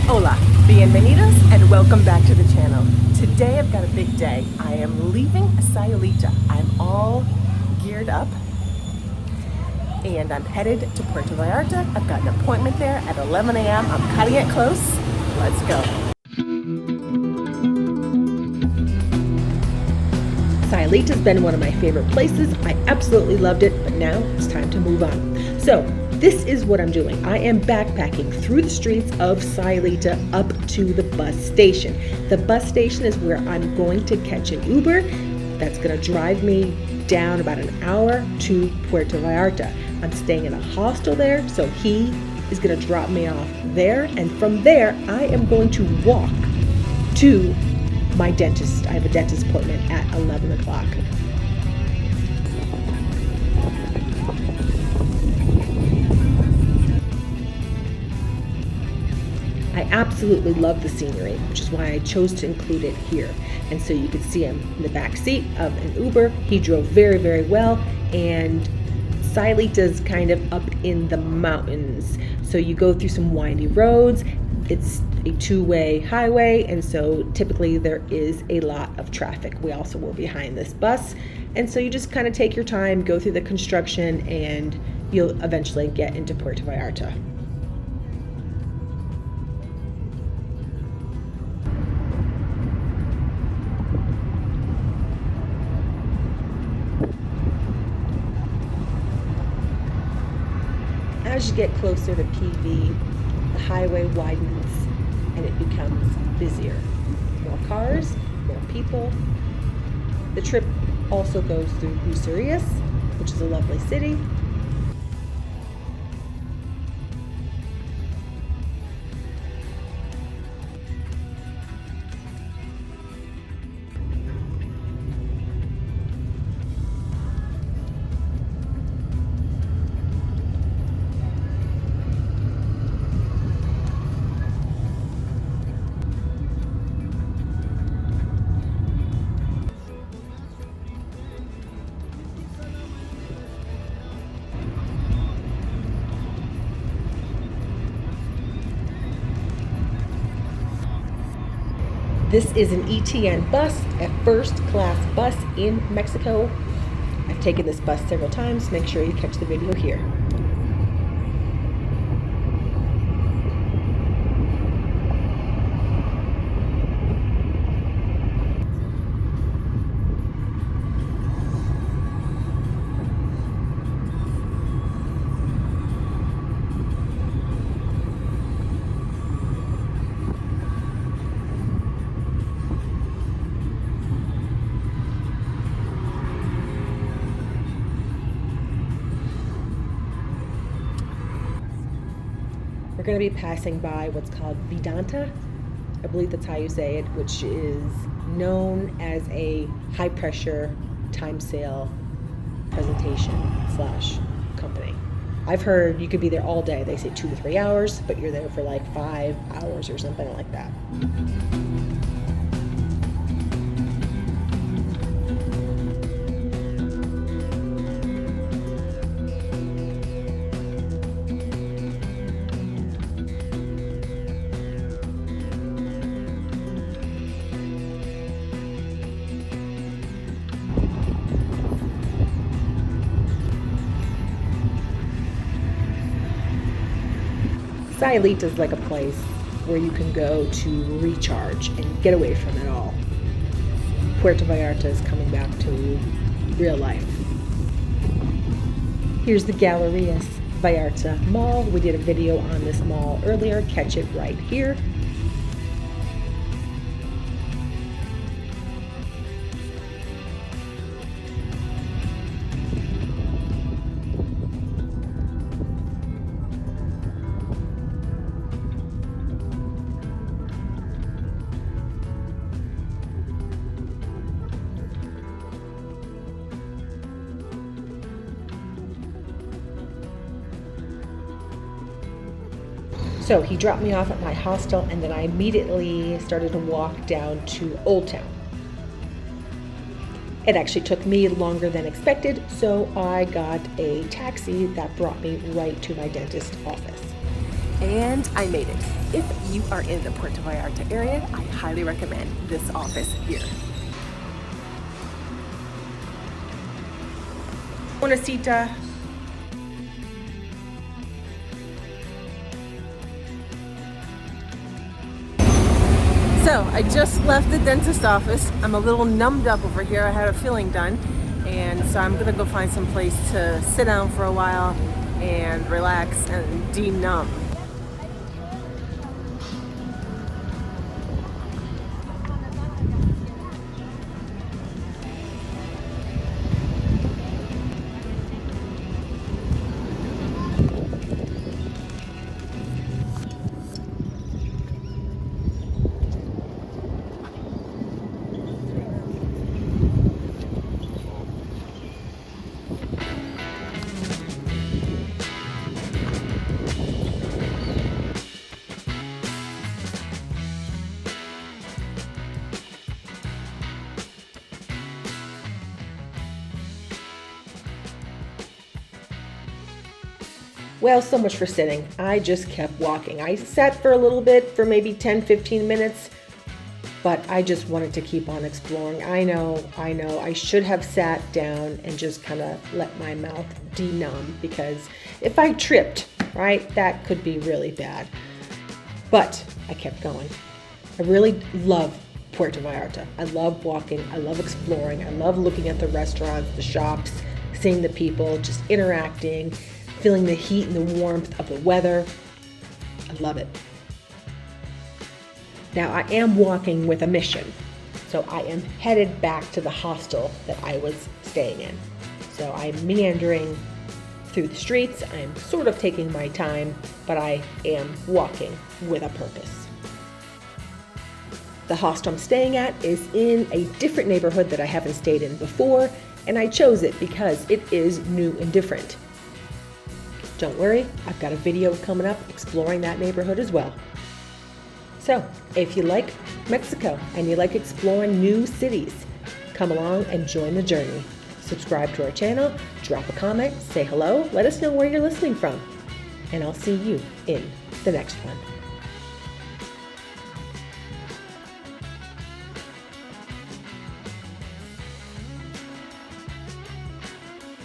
Hola, bienvenidos, and welcome back to the channel. Today I've got a big day. I am leaving Sayulita. I'm all geared up and I'm headed to Puerto Vallarta. I've got an appointment there at 11 a.m. I'm cutting it close. Let's go. Sayulita's been one of my favorite places. I absolutely loved it, but now it's time to move on. So this is what I'm doing. I am backpacking through the streets of Sayulita up to the bus station. The bus station is where I'm going to catch an Uber that's going to drive me down about an hour to Puerto Vallarta. I'm staying in a hostel there, so he is going to drop me off there, and from there I am going to walk to my dentist. I have a dentist appointment at 11 o'clock. I absolutely love the scenery, which is why I chose to include it here. And so you could see him in the back seat of an Uber. He drove very, very well, and Sayulita's kind of up in the mountains. So you go through some windy roads. It's a two-way highway, and so typically there is a lot of traffic. We also were behind this bus, and so you just kind of take your time, go through the construction, and you'll eventually get into Puerto Vallarta. As you get closer to PV, the highway widens and it becomes busier. More cars, more people. The trip also goes through Bucerias, which is a lovely city. This is an ETN bus, a first-class bus in Mexico. I've taken this bus several times. Make sure you catch the video here. We're going to be passing by what's called Vidanta. I believe that's how you say it, which is known as a high pressure time sale presentation / company. I've heard you could be there all day. They say 2 to 3 hours, but you're there for like 5 hours or something like that. Sayulita is like a place where you can go to recharge and get away from it all. Puerto Vallarta is coming back to real life. Here's the Galerías Vallarta Mall. We did a video on this mall earlier. Catch it right here. So he dropped me off at my hostel, and then I immediately started to walk down to Old Town. It actually took me longer than expected, so I got a taxi that brought me right to my dentist office. And I made it. If you are in the Puerto Vallarta area, I highly recommend this office here. Una cita. So I just left the dentist office. I'm a little numbed up over here. I had a filling done, and so I'm gonna go find some place to sit down for a while and relax and de-numb. Well, so much for sitting. I just kept walking. I sat for a little bit, for maybe 10-15 minutes, but I just wanted to keep on exploring. I know, I should have sat down and just kind of let my mouth de-numb, because if I tripped, right, that could be really bad. But I kept going. I really love Puerto Vallarta. I love walking, I love exploring, I love looking at the restaurants, the shops, seeing the people, just interacting, feeling the heat and the warmth of the weather. I love it. Now I am walking with a mission. So I am headed back to the hostel that I was staying in. So I'm meandering through the streets. I'm sort of taking my time, but I am walking with a purpose. The hostel I'm staying at is in a different neighborhood that I haven't stayed in before, and I chose it because it is new and different. Don't worry, I've got a video coming up exploring that neighborhood as well. So, if you like Mexico and you like exploring new cities, come along and join the journey. Subscribe to our channel, drop a comment, say hello, let us know where you're listening from, and I'll see you in the next one.